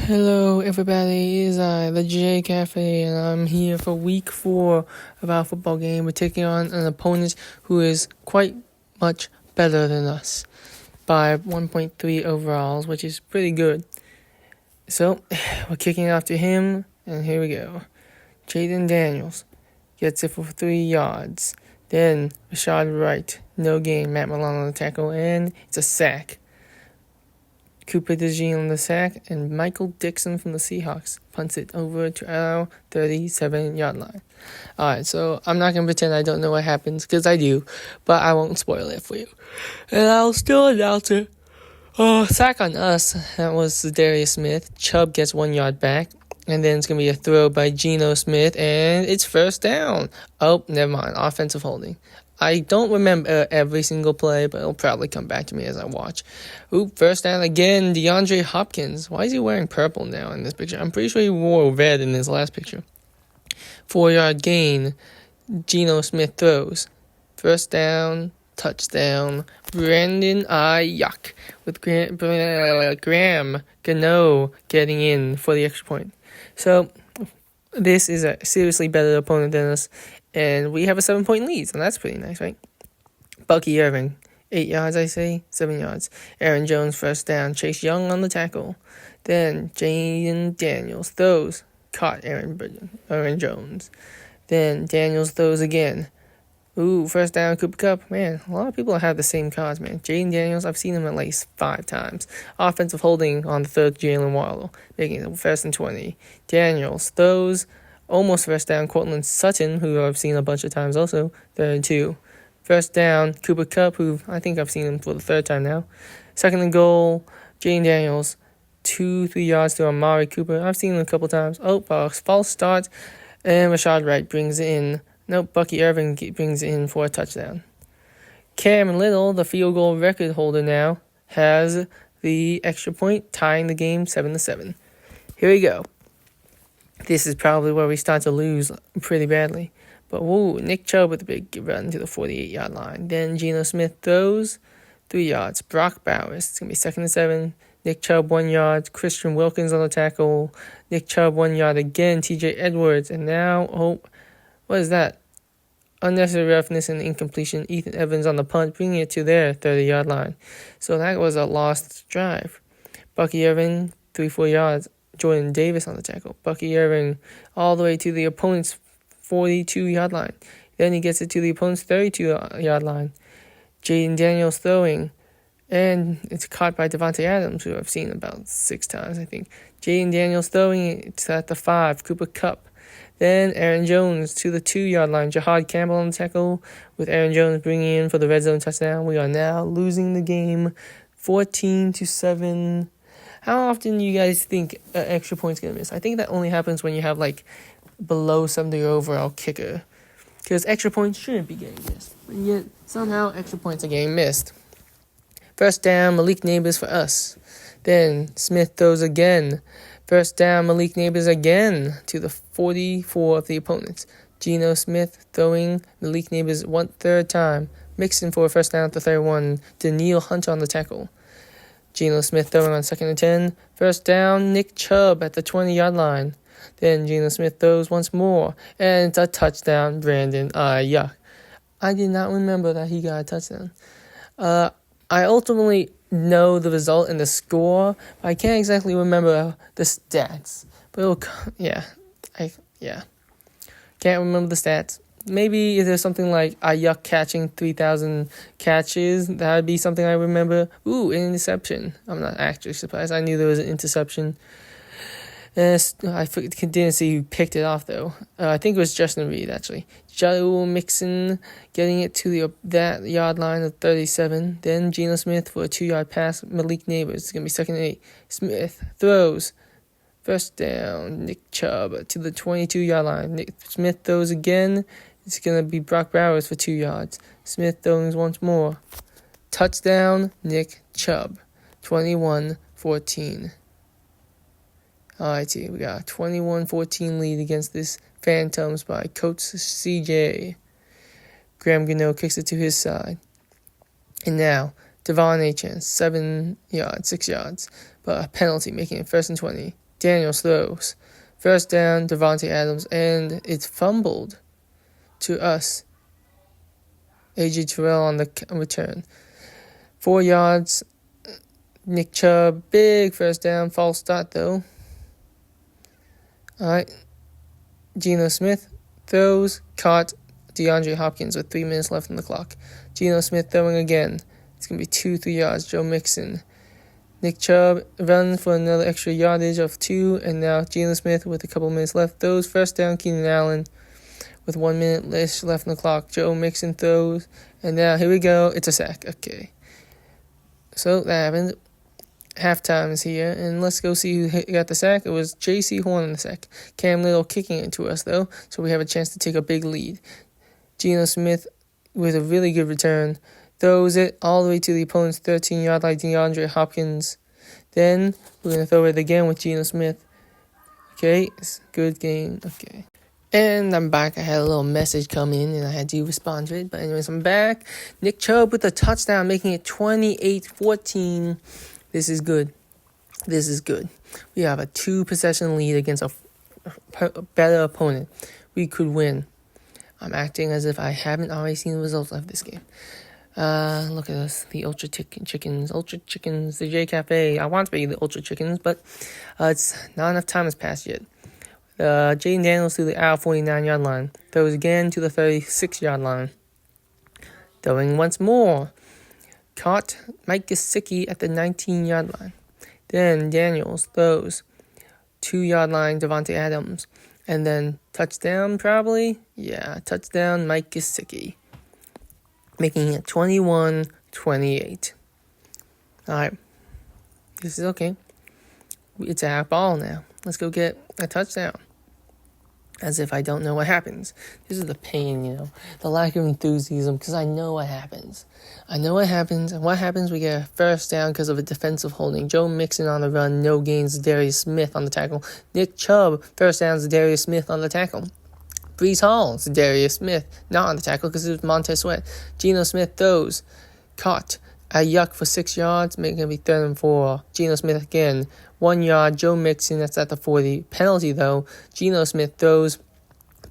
Hello, everybody. It's I, the J Cafe, and I'm here for week 4 of our football game. We're taking on an opponent who is quite much better than us by 1.3 overalls, which is pretty good. So, we're kicking after him, and here we go. Jaden Daniels gets it for 3 yards. Then, Rashad Wright, no gain. Matt Milano on the tackle, and it's a sack. Cooper DeJean on the sack, and Michael Dixon from the Seahawks punts it over to our 37-yard line. Alright, so I'm not going to pretend I don't know what happens, because I do, but I won't spoil it for you. And I'll still announce it. Sack on us, that was Darius Smith. Chubb gets 1 yard back, and then it's going to be a throw by Geno Smith, and it's first down. Oh, never mind, offensive holding. I don't remember every single play, but it'll probably come back to me as I watch. First down again, DeAndre Hopkins. Why is he wearing purple now in this picture? I'm pretty sure he wore red in his last picture. 4-yard gain. Geno Smith throws. First down, touchdown. Brandon Ayuk with Graham Gano getting in for the extra point. So, this is a seriously better opponent than us. And we have a 7-point lead, so that's pretty nice, right? Bucky Irving, 8 yards, 7 yards. Aaron Jones, first down. Chase Young on the tackle. Then Jaden Daniels throws. Caught Aaron Jones. Then Daniels throws again. First down, Cooper Kupp. Man, a lot of people have the same cards, man. Jaden Daniels, I've seen him at least 5 times. Offensive holding on the third, Jalen Waddle, making it first and 20. Daniels throws. Almost first down, Cortland Sutton, who I've seen a bunch of times also, 3rd and 2. First down, Cooper Kupp, who I think I've seen him for the 3rd time now. 2nd and goal, Jaden Daniels, 2-3 yards to Amari Cooper. I've seen him a couple times. False start, and Rashad Wright brings in. Bucky Irving brings in for a touchdown. Cam Little, the field goal record holder now, has the extra point, tying the game 7-7. Here we go. This is probably where we start to lose pretty badly. But Nick Chubb with a big run to the 48-yard line. Then Geno Smith throws 3 yards. Brock Bowers, it's going to be 2nd and 7. Nick Chubb 1 yard. Christian Wilkins on the tackle. Nick Chubb 1 yard again. TJ Edwards. And now, what is that? Unnecessary roughness and incompletion. Ethan Evans on the punt, bringing it to their 30-yard line. So that was a lost drive. Bucky Irving, 3-4 yards. Jordan Davis on the tackle. Bucky Irving all the way to the opponent's 42-yard line. Then he gets it to the opponent's 32-yard line. Jaden Daniels throwing. And it's caught by Devontae Adams, who I've seen about 6 times, I think. Jaden Daniels throwing. It's at the 5. Cooper Kupp. Then Aaron Jones to the 2-yard line. Jahad Campbell on the tackle with Aaron Jones bringing in for the red zone touchdown. We are now losing the game 14-7. How often do you guys think an extra point's going to miss? I think that only happens when you have, below 70 overall kicker. Because extra points shouldn't be getting missed. But yet, somehow, extra points are getting missed. First down, Malik Neighbors for us. Then, Smith throws again. First down, Malik Neighbors again to the 44 of the opponents. Geno Smith throwing Malik Neighbors 1/3 time. Mixing for a first down at the 31. Daniil Hunter on the tackle. Geno Smith throwing on 2nd and 10. First down, Nick Chubb at the 20-yard line. Then Geno Smith throws once more. And it's a touchdown, Brandon Ayuk. I did not remember that he got a touchdown. I ultimately know the result and the score. But I can't exactly remember the stats. But can't remember the stats. Maybe if there's something like Ayuk catching 3,000 catches, that would be something I remember. An interception. I'm not actually surprised. I knew there was an interception. I didn't see who picked it off, though. I think it was Justin Reed, actually. Joe Mixon getting it to that yard line of 37. Then Geno Smith for a 2-yard pass. Malik Neighbors. It's going to be 2nd and 8. Smith throws. First down, Nick Chubb to the 22-yard line. Nick Smith throws again. It's going to be Brock Bowers for 2 yards. Smith throws once more. Touchdown, Nick Chubb. 21-14. Alrighty, we got a 21-14 lead against this Phantoms by Coach CJ. Graham Gano kicks it to his side. And now, Devon Achane, 6 yards. But a penalty, making it 1st and 20. Daniels throws. First down, Davante Adams, and it's fumbled to us. A.J. Terrell on the return. 4 yards. Nick Chubb, big first down. False start, though. All right. Geno Smith throws, caught DeAndre Hopkins with 3 minutes left on the clock. Geno Smith throwing again. It's going to be 3 yards. Joe Mixon. Nick Chubb runs for another extra yardage of 2, and now Geno Smith with a couple minutes left throws. First down, Keenan Allen with 1 minute left on the clock. Joe Mixon throws, and now here we go. It's a sack. Okay. So that happened. Halftime is here, and let's go see who got the sack. It was J.C. Horn on the sack. Cam Little kicking it to us, though, so we have a chance to take a big lead. Geno Smith with a really good return. Throws it all the way to the opponent's 13-yard line, DeAndre Hopkins. Then we're going to throw it again with Geno Smith. Okay, it's a good game. Okay. And I'm back. I had a little message come in, and I had to respond to it. But anyways, I'm back. Nick Chubb with a touchdown, making it 28-14. This is good. This is good. We have a 2-possession lead against a better opponent. We could win. I'm acting as if I haven't already seen the results of this game. Look at us, the Ultra Chickens, the J Cafe. I want to be the Ultra Chickens, but it's not enough time has passed yet. Jaden Daniels to the 49-yard line. Throws again to the 36-yard line. Throwing once more. Caught Mike Gesicki at the 19-yard line. Then Daniels throws 2-yard line, Davante Adams. And then touchdown probably? Yeah, touchdown Mike Gesicki. Making it 21-28. Alright. This is okay. It's our ball now. Let's go get a touchdown. As if I don't know what happens. This is the pain, the lack of enthusiasm, because I know what happens. And what happens? We get a first down because of a defensive holding. Joe Mixon on the run, no gains, Darius Smith on the tackle. Nick Chubb, first down is Darius Smith on the tackle. Breece Hall, it's Darius Smith, not on the tackle because it was Montez Sweat. Geno Smith throws, caught, a yuck for 6 yards, making it be 3rd and 4. Geno Smith again, 1 yard. Joe Mixon, that's at the 40. Penalty though. Geno Smith throws,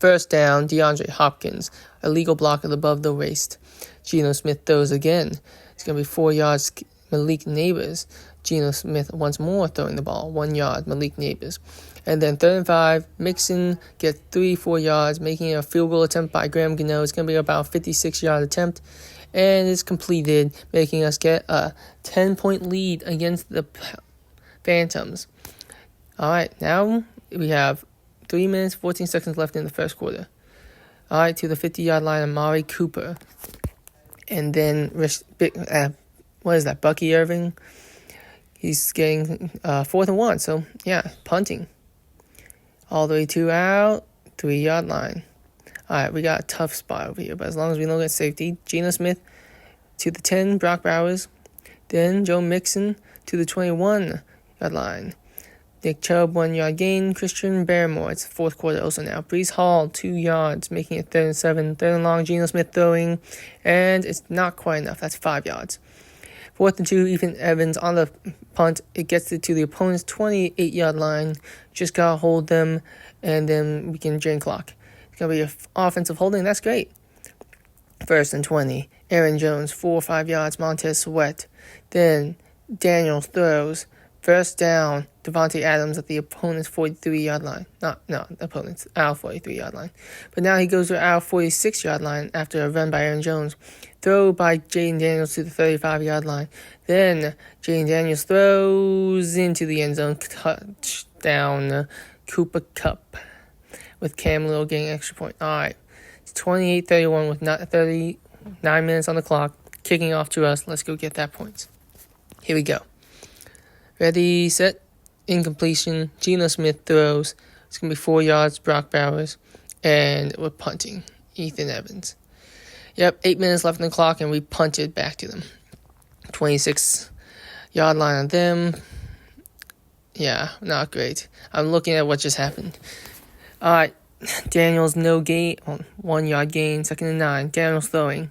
first down. DeAndre Hopkins, illegal block above the waist. Geno Smith throws again. It's gonna be 4 yards. Malik Neighbors. Geno Smith once more throwing the ball, 1 yard. Malik Neighbors. And then 3rd and 5, Mixon gets 3-4 yards, making a field goal attempt by Graham Gano. It's going to be about a 56-yard attempt, and it's completed, making us get a 10-point lead against the Phantoms. All right, now we have 3 minutes, 14 seconds left in the first quarter. All right, to the 50-yard line, Amari Cooper. And then, Bucky Irving? He's getting 4th and 1, so yeah, punting. All the way to our 3-yard line. All right, we got a tough spot over here, but as long as we don't get safety. Geno Smith to the 10, Brock Bowers. Then Joe Mixon to the 21-yard line. Nick Chubb, 1-yard gain. Christian Barmore, it's the 4th quarter also now. Breece Hall, 2 yards, making it 3rd and 7. 3rd and long, Geno Smith throwing, and it's not quite enough. That's 5 yards. 4th and 2, Ethan Evans on the punt. It gets it to the opponent's 28-yard line. Just got to hold them, and then we can drain clock. It's going to be an offensive holding. That's great. 1st and 20. Aaron Jones, 4 or 5 yards. Montez Sweat. Then Daniels throws. First down, Davante Adams at the opponent's 43-yard line. The opponent's, our 43-yard line. But now he goes to our 46-yard line after a run by Aaron Jones. Throw by Jaden Daniels to the 35-yard line. Then Jaden Daniels throws into the end zone. Touchdown, Cooper Kupp with Cam Little getting an extra point. All right, it's 28-31 with 39 minutes on the clock. Kicking off to us. Let's go get that point. Here we go. Ready, set, incompletion. Geno Smith throws. It's going to be 4 yards, Brock Bowers. And we're punting. Ethan Evans. Yep, 8 minutes left on the clock, and we punted back to them. 26-yard line on them. Yeah, not great. I'm looking at what just happened. All right, Daniels, no gain. 1 yard gain, 2nd and 9. Daniels throwing.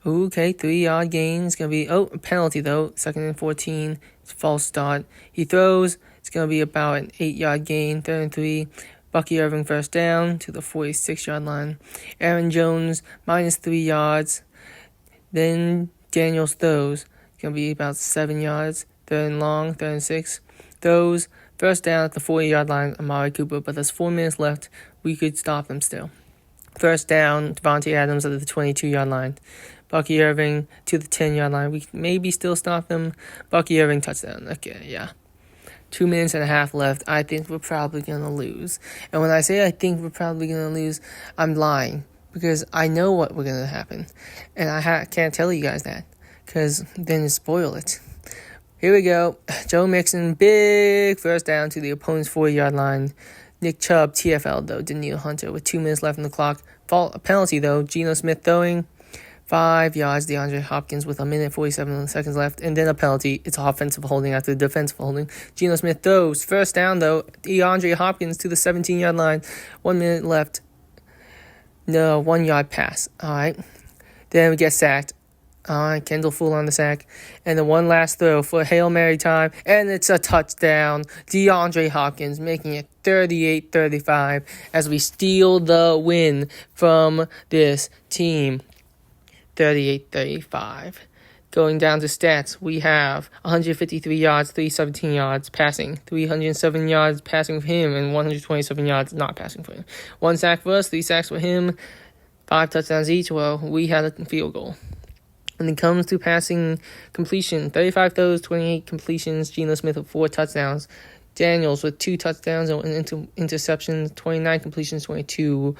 Okay, 3-yard gain. It's going to be, a penalty though. 2nd and 14. It's a false start. He throws. It's going to be about an 8-yard gain, 3rd and 3. Bucky Irving first down to the 46-yard line. Aaron Jones minus 3 yards. Then Daniels throws. It's going to be about 7 yards. 3rd and long, 3rd and 6. Throws first down at the 40-yard line, Amari Cooper, but there's 4 minutes left. We could stop him still. First down, Devontae Adams at the 22-yard line. Bucky Irving to the 10-yard line. We can maybe still stop them. Bucky Irving touchdown. Okay, yeah. 2 minutes and a half left. I think we're probably going to lose. And when I say I think we're probably going to lose, I'm lying. Because I know what we're going to happen. And I can't tell you guys that. Because then you spoil it. Here we go. Joe Mixon, big first down to the opponent's 40-yard line. Nick Chubb, TFL, though. Daniil Hunter with 2 minutes left on the clock. A penalty, though. Geno Smith throwing 5 yards. DeAndre Hopkins with 1:47 seconds left. And then a penalty. It's offensive holding after the defensive holding. Geno Smith throws. First down, though. DeAndre Hopkins to the 17-yard line. 1 minute left. No, 1 yard pass. All right. Then we get sacked. All right, Kendall Full on the sack. And then one last throw for Hail Mary time. And it's a touchdown. DeAndre Hopkins making it 38-35 as we steal the win from this team. 38-35. Going down to stats, we have 153 yards, 317 yards passing, 307 yards passing for him, and 127 yards not passing for him. 1 sack for us, 3 sacks for him, 5 touchdowns each. Well, we had a field goal. When it comes to passing completion, 35 throws, 28 completions. Geno Smith with 4 touchdowns. Daniels with 2 touchdowns and interceptions, 29 completions, 22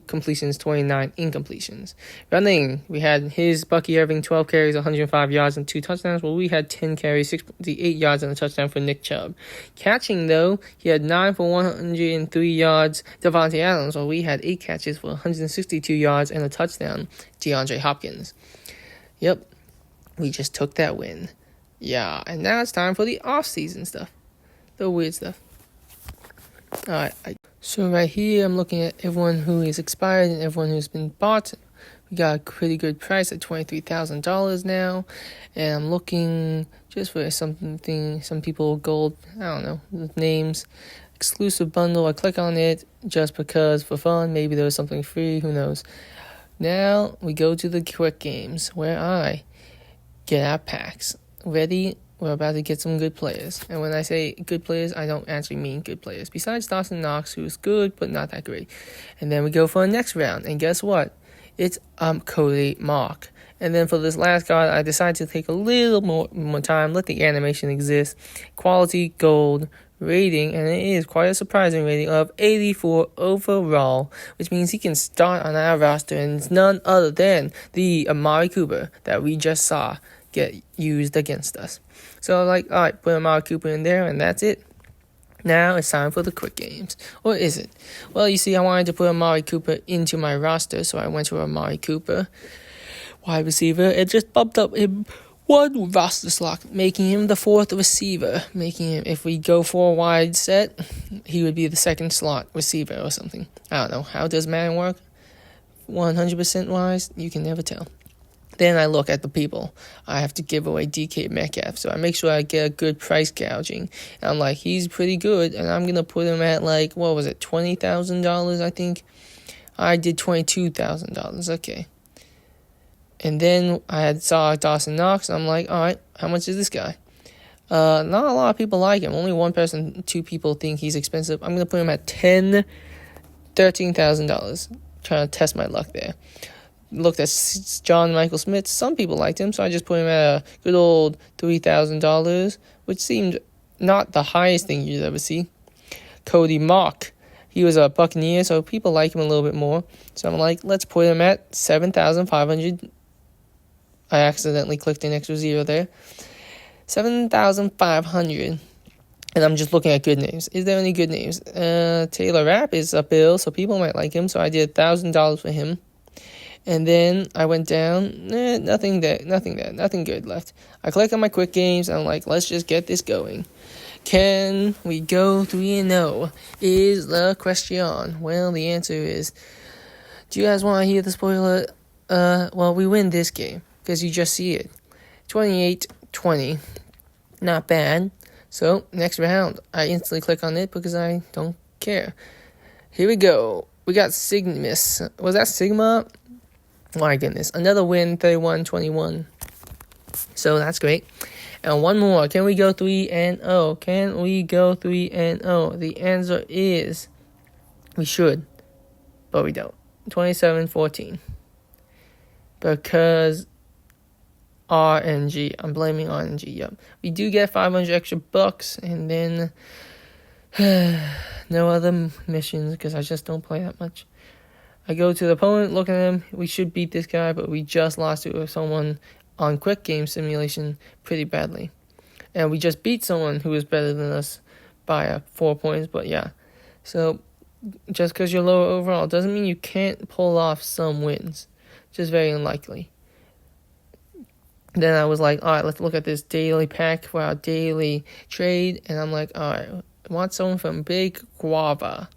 completions, 29 incompletions. Running, we had his Bucky Irving, 12 carries, 105 yards, and 2 touchdowns. Well, we had 10 carries, 68 yards, and a touchdown for Nick Chubb. Catching, though, he had 9 for 103 yards. Devontae Adams, well, we had 8 catches for 162 yards and a touchdown. DeAndre Hopkins. Yep, we just took that win. Yeah, and now it's time for the off-season stuff. The weird stuff. Alright, so right here I'm looking at everyone who is expired and everyone who's been bought. We got a pretty good price at $23,000 now. And I'm looking just for some people gold, I don't know, with names. Exclusive bundle, I click on it just because for fun. Maybe there was something free, who knows. Now we go to the quick games where I get our packs. Ready? We're about to get some good players. And when I say good players, I don't actually mean good players. Besides Dawson Knox, who's good, but not that great. And then we go for the next round. And guess what? It's Cody Mock. And then for this last card, I decided to take a little more time, let the animation exist. Quality gold rating, and it is quite a surprising rating of 84 overall, which means he can start on our roster, and it's none other than the Amari Cooper that we just saw get used against us. So I'm like, all right, put Amari Cooper in there, and that's it. Now it's time for the quick games. Or is it? Well, you see, I wanted to put Amari Cooper into my roster, so I went to Amari Cooper, wide receiver. It just bumped up him 1 roster slot, making him the 4th receiver. Making him, if we go for a wide set, he would be the 2nd slot receiver or something. I don't know. How does Madden work? 100% wise? You can never tell. Then I look at the people. I have to give away DK Metcalf, so I make sure I get a good price gouging. And I'm like, he's pretty good, and I'm going to put him at like, what was it, $20,000, I think? I did $22,000, okay. And then I saw Dawson Knox, and I'm like, all right, how much is this guy? Not a lot of people like him. Only 2 people think he's expensive. I'm going to put him at $13,000. Trying to test my luck there. Looked at John Michael Smith. Some people liked him, so I just put him at a good old $3,000, which seemed not the highest thing you'd ever see. Cody Mock. He was a Buccaneer, so people like him a little bit more. So I'm like, let's put him at $7,500. I accidentally clicked an extra 0 there. $7,500. And I'm just looking at good names. Is there any good names? Taylor Rapp is a bill, so people might like him. So I did $1,000 for him. And then I went down, nothing good left. I click on my quick games, and I'm like, let's just get this going. Can we go 3-0? Is the question. Well, the answer is, do you guys want to hear the spoiler? Well, we win this game, because you just see it. 28-20. Not bad. So, next round, I instantly click on it because I don't care. Here we go. We got Sigmus. Was that Sigma? My goodness. Another win, 31-21. So, that's great. And one more. Can we go 3-0? Can we go 3-0? The answer is we should, but we don't. 27-14. Because RNG. I'm blaming RNG. Yep. We do get 500 extra bucks, and then no other missions because I just don't play that much. I go to the opponent, look at him. We should beat this guy, but we just lost to someone on Quick Game Simulation pretty badly. And we just beat someone who was better than us by 4 points, but yeah. So, just because you're lower overall doesn't mean you can't pull off some wins. Just very unlikely. Then I was like, all right, let's look at this daily pack for our daily trade. And I'm like, all right, I want someone from Big Guava.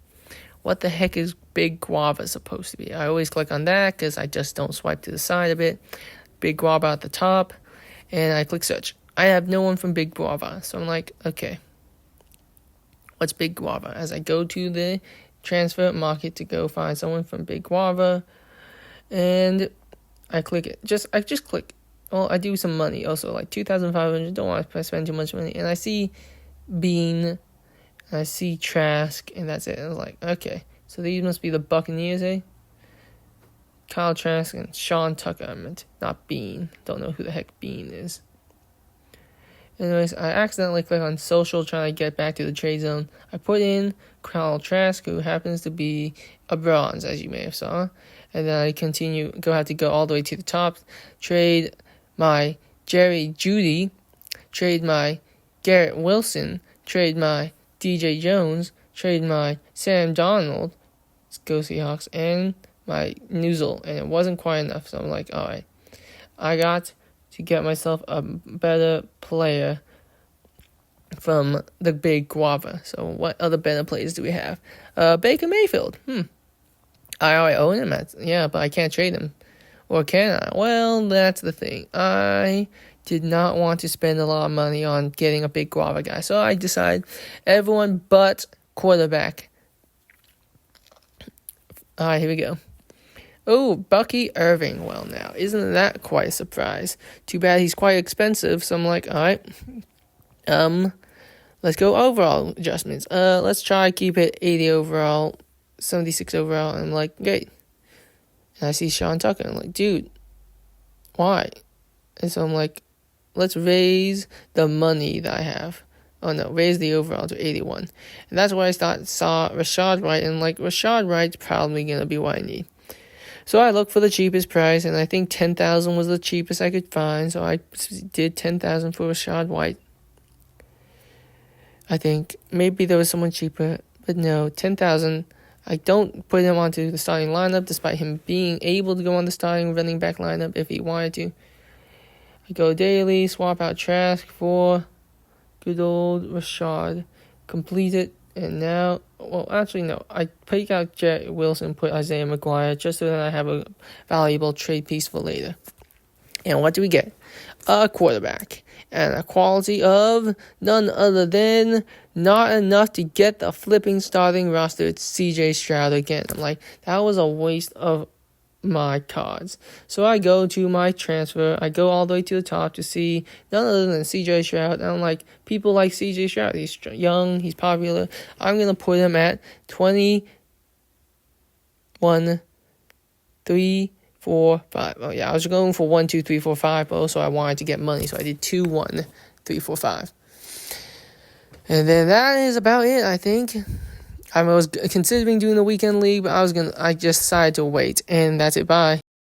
What the heck is Big Guava supposed to be? I always click on that because I just don't swipe to the side a bit. Big Guava at the top. And I click search. I have no one from Big Guava. So I'm like, okay, what's Big Guava? As I go to the transfer market to go find someone from Big Guava. And I click it. I just click. Well, I do some money also, like 2,500. Don't want to spend too much money. And I see Bean, and I see Trask, and that's it. And I was like, okay, so these must be the Buccaneers, eh? Kyle Trask and Sean Tucker. I meant not Bean. Don't know who the heck Bean is. Anyways, I accidentally click on social trying to get back to the trade zone. I put in Kyle Trask, who happens to be a bronze, as you may have saw. And then I have to go all the way to the top, trade my Jerry Jeudy, trade my Garrett Wilson, trade my DJ Jones, trade my Sam Donald, let's go Seahawks, and my Noozle. And it wasn't quite enough, so I'm like, all right, I got to get myself a better player from the Big Guava. So what other better players do we have? Baker Mayfield. I already own him, but I can't trade him. Or can I? Well, that's the thing. I did not want to spend a lot of money on getting a Big Guava guy. So I decided everyone but quarterback. All right, here we go. Oh, Bucky Irving. Well, now, isn't that quite a surprise? Too bad he's quite expensive. So I'm like, all right. Let's go overall adjustments. Let's try keep it 80 overall, 76 overall. And I'm like, great. And I see Sean Tucker. I'm like, dude, why? And so I'm like, let's raise the money that I have. Oh, no, raise the overall to 81. And that's where I saw Rashad Wright. And like, Rashad Wright's probably going to be what I need. So I looked for the cheapest price. And I think $10,000 was the cheapest I could find. So I did $10,000 for Rashad Wright. I think maybe there was someone cheaper. But no, $10,000. I don't put him onto the starting lineup, despite him being able to go on the starting running back lineup if he wanted to. I go daily, swap out Trask for good old Rashad. Complete it, and now, well, actually, no. I take out Jet Wilson, put Isaiah McGuire, just so that I have a valuable trade piece for later. And what do we get? A quarterback. And a quality of none other than not enough to get the flipping starting roster. It's CJ Stroud again. I'm like, that was a waste of my cards. So I go to my transfer. I go all the way to the top to see none other than CJ Stroud. And I'm like, people like CJ Stroud. He's young. He's popular. I'm going to put him at 21, 3, 4, 5. Oh, yeah, I was going for 1, 2, 3, 4, 5. But also, I wanted to get money. So I did 2, 1, 3, 4, 5. And then that is about it, I think. I was considering doing the weekend league, but I just decided to wait. And that's it. Bye.